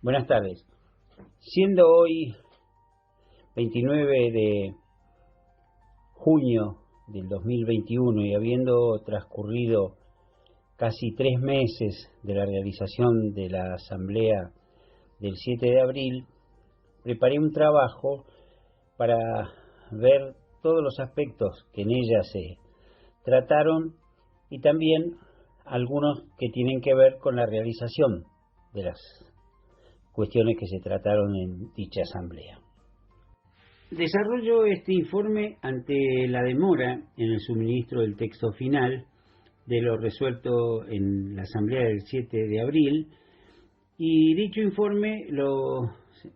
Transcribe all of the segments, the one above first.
Buenas tardes. Siendo hoy 29 de junio del 2021 y habiendo transcurrido casi 3 meses de la realización de la asamblea del 7 de abril, preparé un trabajo para ver todos los aspectos que en ella se trataron y también algunos que tienen que ver con la realización de las cuestiones que se trataron en dicha asamblea. Desarrollo este informe ante la demora en el suministro del texto final de lo resuelto en la asamblea del 7 de abril y dicho informe lo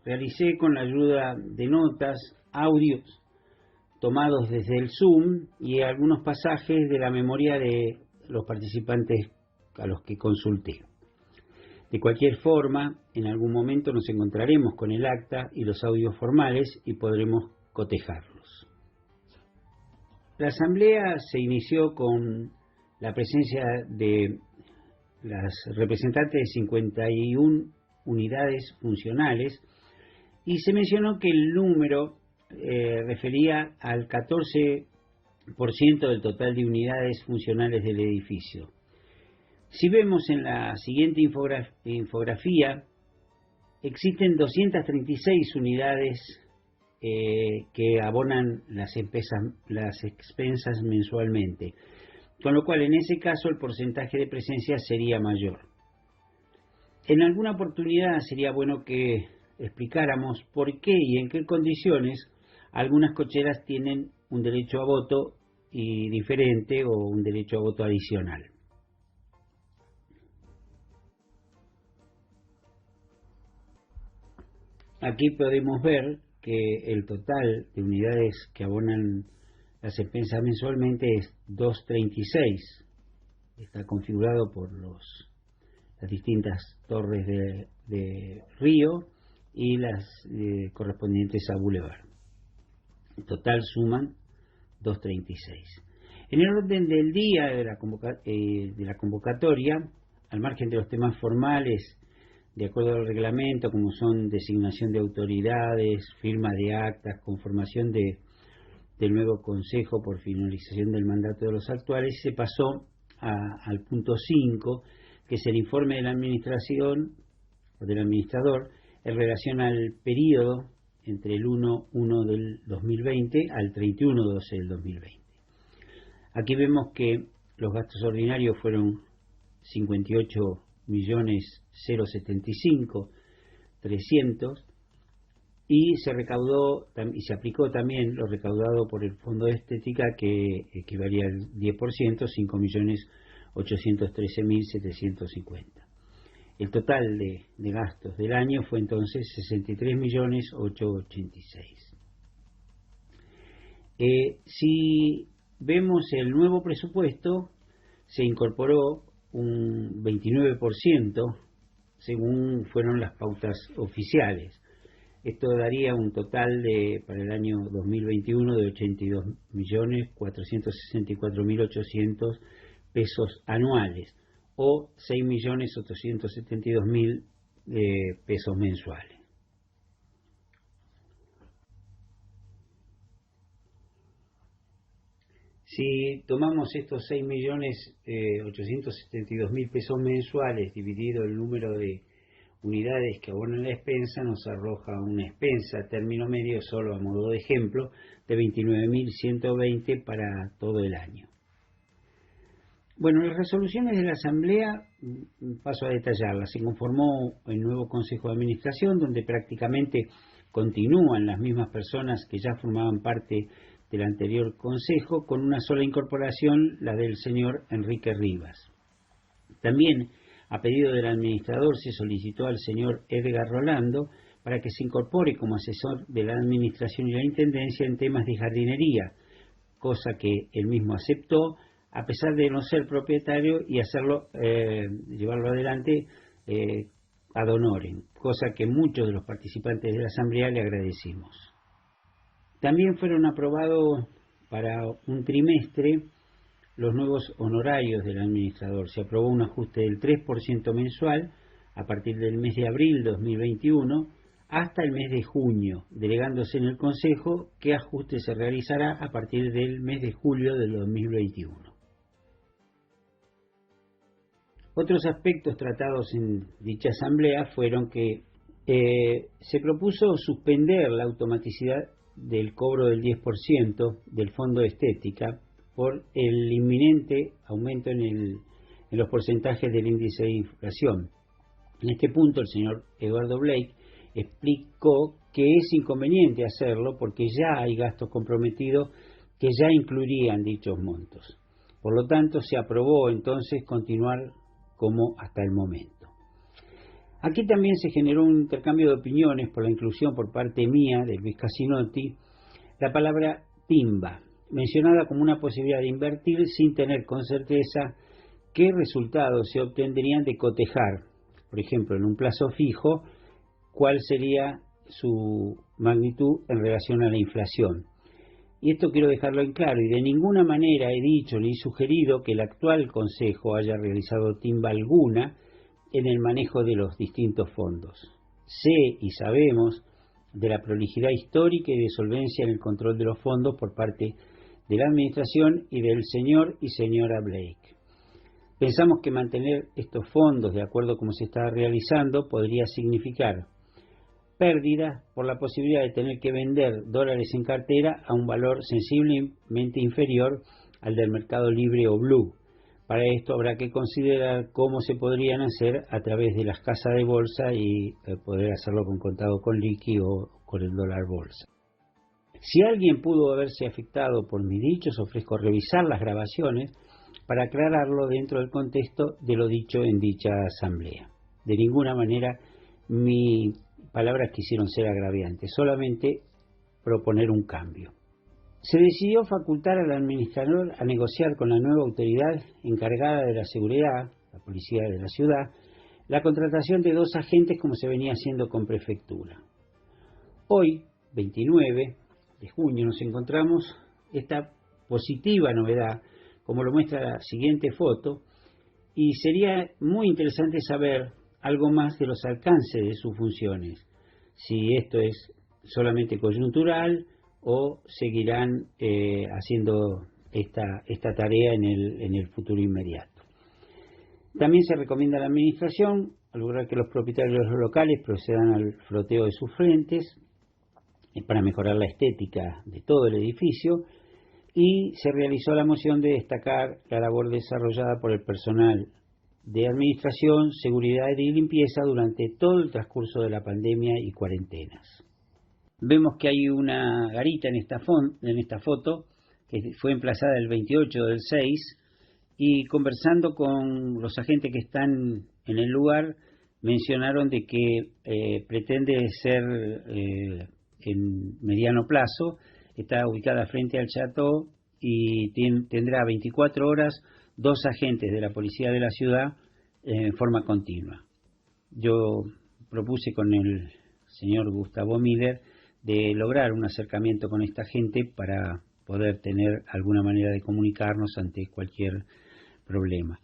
realicé con la ayuda de notas, audios tomados desde el Zoom y algunos pasajes de la memoria de los participantes a los que consulté. De cualquier forma, en algún momento nos encontraremos con el acta y los audios formales y podremos cotejarlos. La asamblea se inició con la presencia de las representantes de 51 unidades funcionales y se mencionó que el número refería al 14% del total de unidades funcionales del edificio. Si vemos en la siguiente infografía, existen 236 unidades que abonan las expensas mensualmente, con lo cual en ese caso el porcentaje de presencia sería mayor. En alguna oportunidad sería bueno que explicáramos por qué y en qué condiciones algunas cocheras tienen un derecho a voto y diferente o un derecho a voto adicional. Aquí podemos ver que el total de unidades que abonan las expensas mensualmente es 236. Está configurado por las distintas torres de Río y las correspondientes a Boulevard. En total suman 236. En el orden del día de la convocatoria, al margen de los temas formales, de acuerdo al reglamento, como son designación de autoridades, firma de actas, conformación del nuevo consejo por finalización del mandato de los actuales, se pasó al punto 5, que es el informe de la administración o del administrador en relación al periodo entre el 1/1 del 2020 al 31/12 del 2020. Aquí vemos que los gastos ordinarios fueron 58.075.300 y se recaudó y se aplicó también lo recaudado por el Fondo de Estética, que equivalía al 10%, 5.813.750. El total de gastos del año fue entonces 63.886. Si vemos el nuevo presupuesto, se incorporó un 29% según fueron las pautas oficiales. Esto daría un total para el año 2021 de 82.464.800 pesos anuales o 6.872.000 pesos mensuales. Si tomamos estos 6.872.000 pesos mensuales dividido el número de unidades que abonan la expensa, nos arroja una expensa a término medio, solo a modo de ejemplo, de 29.120 para todo el año. Bueno, las resoluciones de la Asamblea, paso a detallarlas. Se conformó el nuevo Consejo de Administración, donde prácticamente continúan las mismas personas que ya formaban parte del anterior Consejo, con una sola incorporación, la del señor Enrique Rivas. También, a pedido del administrador, se solicitó al señor Edgar Rolando para que se incorpore como asesor de la Administración y la Intendencia en temas de jardinería, cosa que él mismo aceptó, a pesar de no ser propietario, y llevarlo adelante ad honorem, cosa que muchos de los participantes de la Asamblea le agradecimos. También fueron aprobados para un trimestre los nuevos honorarios del administrador. Se aprobó un ajuste del 3% mensual a partir del mes de abril de 2021 hasta el mes de junio, delegándose en el Consejo qué ajuste se realizará a partir del mes de julio del 2021. Otros aspectos tratados en dicha asamblea fueron que se propuso suspender la automaticidad del cobro del 10% del fondo de estética por el inminente aumento en los porcentajes del índice de inflación. En este punto el señor Eduardo Blake explicó que es inconveniente hacerlo porque ya hay gastos comprometidos que ya incluirían dichos montos. Por lo tanto, se aprobó entonces continuar como hasta el momento. Aquí también se generó un intercambio de opiniones por la inclusión por parte mía, de Luis Casinotti, la palabra timba, mencionada como una posibilidad de invertir sin tener con certeza qué resultados se obtendrían de cotejar, por ejemplo, en un plazo fijo, cuál sería su magnitud en relación a la inflación. Y esto quiero dejarlo en claro, y de ninguna manera he dicho ni sugerido que el actual Consejo haya realizado timba alguna en el manejo de los distintos fondos. Sé y sabemos de la prolijidad histórica y de solvencia en el control de los fondos por parte de la Administración y del señor y señora Blake. Pensamos que mantener estos fondos de acuerdo a cómo se está realizando podría significar pérdida por la posibilidad de tener que vender dólares en cartera a un valor sensiblemente inferior al del mercado libre o blue. Para esto habrá que considerar cómo se podrían hacer a través de las casas de bolsa y poder hacerlo con contado con liqui o con el dólar bolsa. Si alguien pudo haberse afectado por mis dichos, ofrezco revisar las grabaciones para aclararlo dentro del contexto de lo dicho en dicha asamblea. De ninguna manera mis palabras quisieron ser agraviantes, solamente proponer un cambio. Se decidió facultar al administrador a negociar con la nueva autoridad encargada de la seguridad, la policía de la ciudad, la contratación de 2 agentes como se venía haciendo con prefectura. Hoy, 29 de junio, nos encontramos esta positiva novedad, como lo muestra la siguiente foto, y sería muy interesante saber algo más de los alcances de sus funciones, si esto es solamente coyuntural o seguirán haciendo esta tarea en el futuro inmediato. También se recomienda a la Administración lograr que los propietarios de los locales procedan al froteo de sus frentes para mejorar la estética de todo el edificio, y se realizó la moción de destacar la labor desarrollada por el personal de administración, seguridad y limpieza durante todo el transcurso de la pandemia y cuarentenas. Vemos que hay una garita en esta foto que fue emplazada el 28 del 6, y conversando con los agentes que están en el lugar mencionaron de que pretende ser en mediano plazo. Está ubicada frente al Chateau y tendrá 24 horas 2 agentes de la policía de la ciudad en forma continua. Yo propuse con el señor Gustavo Miller de lograr un acercamiento con esta gente para poder tener alguna manera de comunicarnos ante cualquier problema.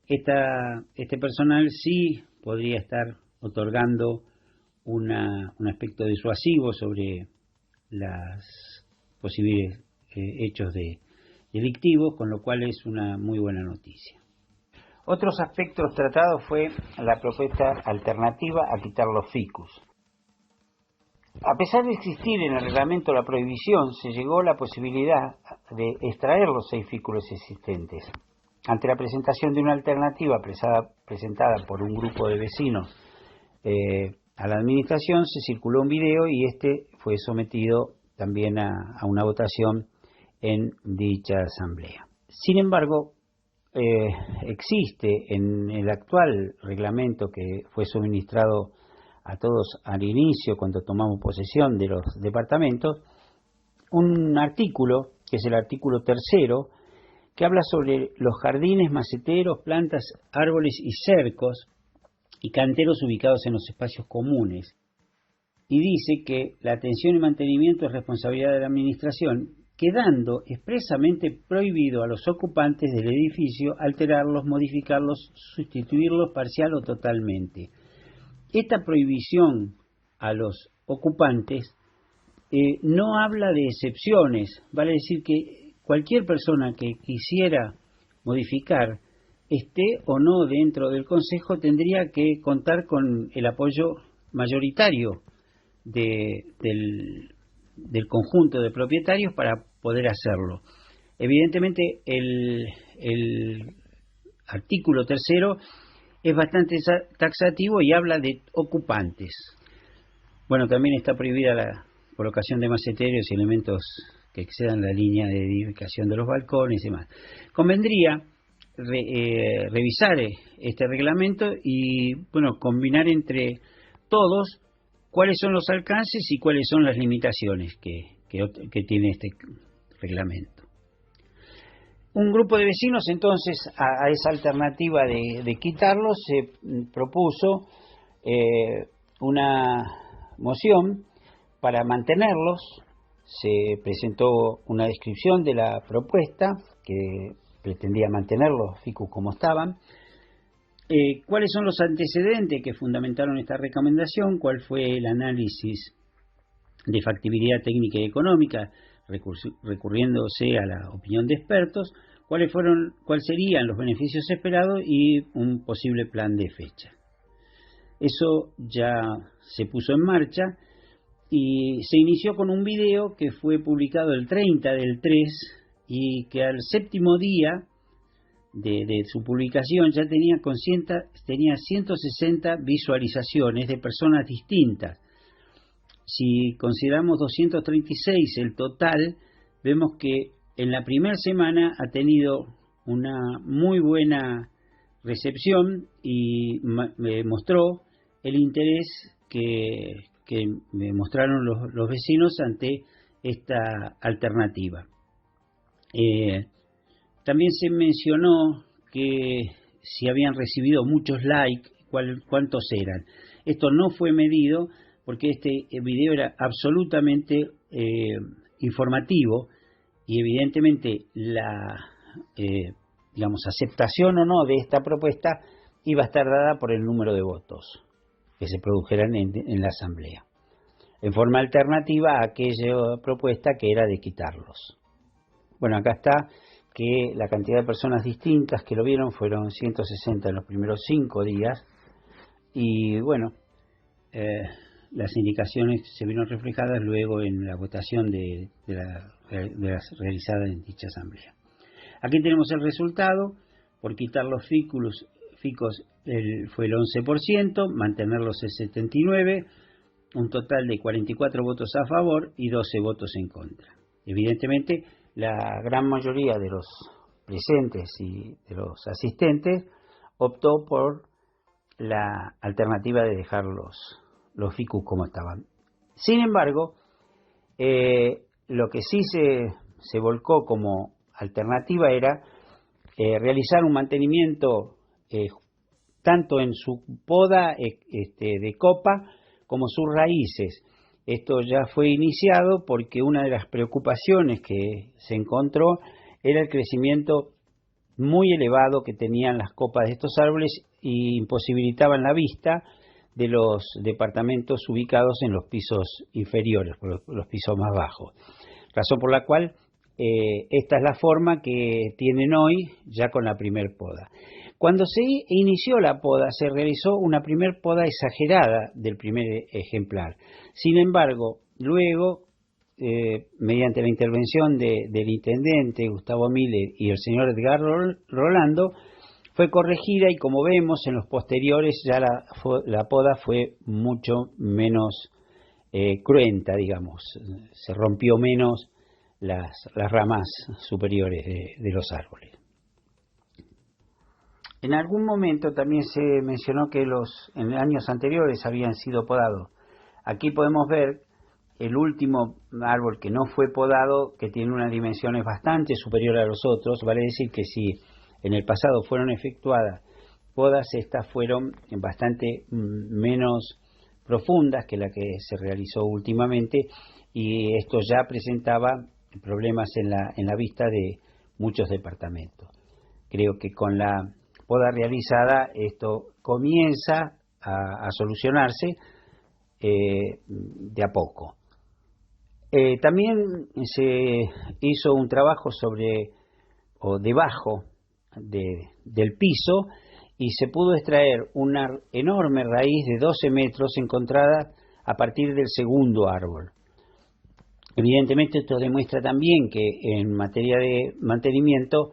Este personal sí podría estar otorgando un aspecto disuasivo sobre las posibles hechos delictivos, con lo cual es una muy buena noticia. Otros aspectos tratados fue la propuesta alternativa a quitar los ficus. A pesar de existir en el reglamento la prohibición, se llegó a la posibilidad de extraer los 6 ficus existentes. Ante la presentación de una alternativa presentada por un grupo de vecinos a la Administración, se circuló un video y este fue sometido también a una votación en dicha asamblea. Sin embargo, existe en el actual reglamento que fue suministrado a todos al inicio cuando tomamos posesión de los departamentos, un artículo, que es el artículo 3º, que habla sobre los jardines, maceteros, plantas, árboles y cercos y canteros ubicados en los espacios comunes. Y dice que la atención y mantenimiento es responsabilidad de la Administración, quedando expresamente prohibido a los ocupantes del edificio alterarlos, modificarlos, sustituirlos parcial o totalmente. Esta prohibición a los ocupantes no habla de excepciones, vale decir que cualquier persona que quisiera modificar, esté o no dentro del Consejo, tendría que contar con el apoyo mayoritario del conjunto de propietarios para poder hacerlo. Evidentemente el artículo 3º es bastante taxativo y habla de ocupantes. Bueno, también está prohibida la colocación de maceteros y elementos que excedan la línea de edificación de los balcones y demás. Convendría revisar este reglamento y, bueno, combinar entre todos cuáles son los alcances y cuáles son las limitaciones que tiene este reglamento. Un grupo de vecinos, entonces, a esa alternativa de quitarlos, se propuso una moción para mantenerlos. Se presentó una descripción de la propuesta que pretendía mantener los ficus como estaban. ¿Cuáles son los antecedentes que fundamentaron esta recomendación? ¿Cuál fue el análisis de factibilidad técnica y económica, recurriéndose a la opinión de expertos? ¿Cuáles serían los beneficios esperados y un posible plan de fecha? Eso ya se puso en marcha y se inició con un video que fue publicado el 30 del 3 y que al séptimo día de su publicación ya tenía 160 visualizaciones de personas distintas. Si consideramos 236 el total, vemos que en la primera semana ha tenido una muy buena recepción y mostró el interés que mostraron los vecinos ante esta alternativa. También se mencionó que si habían recibido muchos likes, cuántos eran. Esto no fue medido porque este video era absolutamente informativo y evidentemente la aceptación o no de esta propuesta iba a estar dada por el número de votos que se produjeran en la asamblea, en forma alternativa a aquella propuesta que era de quitarlos. Bueno, acá está que la cantidad de personas distintas que lo vieron fueron 160 en los primeros 5 días y bueno, las indicaciones se vieron reflejadas luego en la votación de las realizadas en dicha asamblea. Aquí tenemos el resultado. Por quitar los ficus fue el 11%, mantenerlos el 79%, un total de 44 votos a favor y 12 votos en contra. Evidentemente, la gran mayoría de los presentes y de los asistentes optó por la alternativa de dejar los ficus como estaban. Sin embargo, lo que sí se volcó como alternativa era realizar un mantenimiento tanto en su poda de copa como sus raíces. Esto ya fue iniciado porque una de las preocupaciones que se encontró era el crecimiento muy elevado que tenían las copas de estos árboles y imposibilitaban la vista de los departamentos ubicados en los pisos inferiores, los pisos más bajos. Razón por la cual esta es la forma que tienen hoy ya con la primer poda. Cuando se inició la poda, se realizó una primer poda exagerada del primer ejemplar. Sin embargo, luego, mediante la intervención del intendente Gustavo Miller y el señor Edgar Rolando, fue corregida y como vemos en los posteriores ya la poda fue mucho menos cruenta, digamos. Se rompió menos las ramas superiores de los árboles. En algún momento también se mencionó que en años anteriores habían sido podados. Aquí podemos ver el último árbol que no fue podado, que tiene unas dimensiones bastante superiores a los otros. Vale decir que si en el pasado fueron efectuadas podas, estas fueron bastante menos profundas que la que se realizó últimamente, y esto ya presentaba problemas en la vista de muchos departamentos. Creo que con la poda realizada esto comienza a solucionarse de a poco. También se hizo un trabajo sobre o debajo del piso y se pudo extraer una enorme raíz de 12 metros encontrada a partir del segundo árbol. Evidentemente esto demuestra también que en materia de mantenimiento,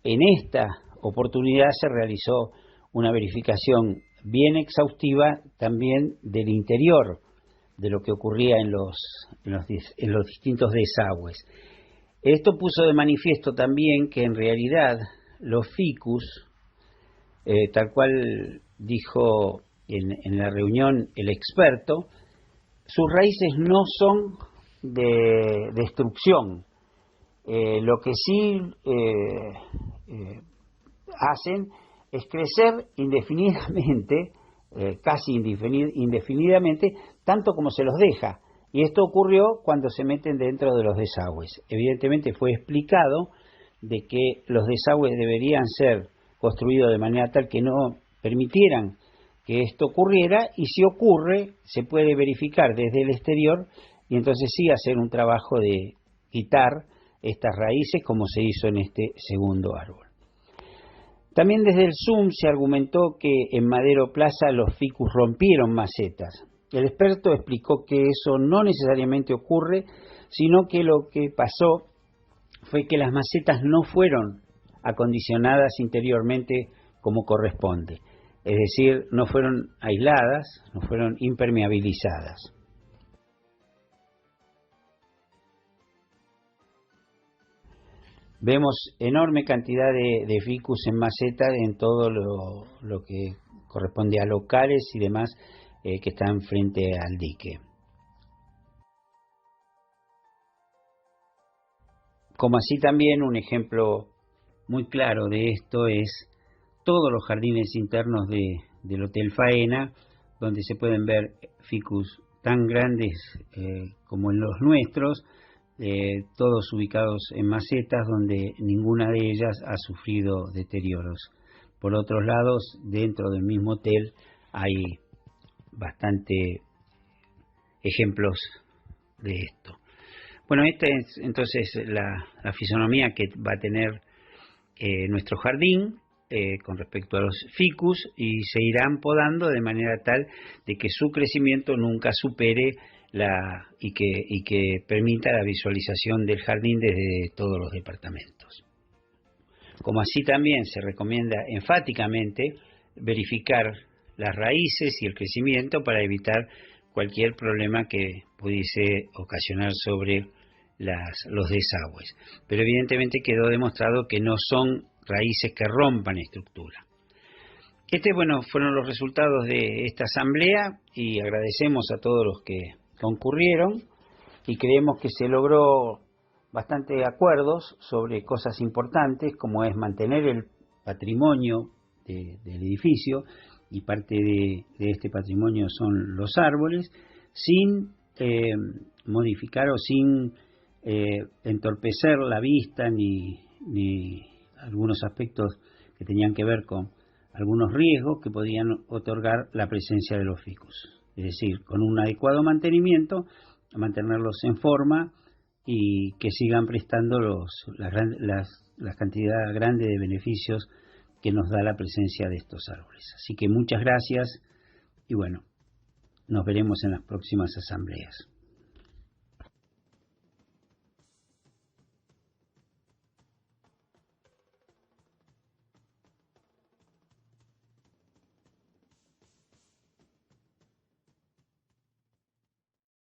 en esta oportunidad se realizó una verificación bien exhaustiva también del interior de lo que ocurría en los distintos desagües. Esto puso de manifiesto también que en realidad los ficus, tal cual dijo en la reunión el experto, sus raíces no son de destrucción. Lo que sí hacen es crecer indefinidamente, casi indefinidamente, tanto como se los deja. Y esto ocurrió cuando se meten dentro de los desagües. Evidentemente fue explicado de que los desagües deberían ser construidos de manera tal que no permitieran que esto ocurriera, y si ocurre se puede verificar desde el exterior y entonces sí hacer un trabajo de quitar estas raíces como se hizo en este segundo árbol. También desde el SUM se argumentó que en Madero Plaza los ficus rompieron macetas. El experto explicó que eso no necesariamente ocurre, sino que lo que pasó fue que las macetas no fueron acondicionadas interiormente como corresponde. Es decir, no fueron aisladas, no fueron impermeabilizadas. Vemos enorme cantidad de ficus en maceta en todo lo que corresponde a locales y demás que están frente al dique. Como así también un ejemplo muy claro de esto es todos los jardines internos del Hotel Faena, donde se pueden ver ficus tan grandes como en los nuestros, todos ubicados en macetas donde ninguna de ellas ha sufrido deterioros. Por otros lados, dentro del mismo hotel hay bastante ejemplos de esto. Bueno, esta es entonces la fisonomía que va a tener nuestro jardín con respecto a los ficus, y se irán podando de manera tal de que su crecimiento nunca supere y que permita la visualización del jardín desde todos los departamentos. Como así también se recomienda enfáticamente verificar las raíces y el crecimiento para evitar cualquier problema que pudiese ocasionar sobre los desagües. Pero evidentemente quedó demostrado que no son raíces que rompan estructura. Fueron los resultados de esta asamblea, y agradecemos a todos los que concurrieron, y creemos que se logró bastante acuerdos sobre cosas importantes, como es mantener el patrimonio del edificio, y parte de este patrimonio son los árboles, sin modificar o sin entorpecer la vista ni algunos aspectos que tenían que ver con algunos riesgos que podían otorgar la presencia de los ficus. Es decir, con un adecuado mantenimiento, mantenerlos en forma y que sigan prestando la cantidad grande de beneficios que nos da la presencia de estos árboles. Así que muchas gracias y nos veremos en las próximas asambleas.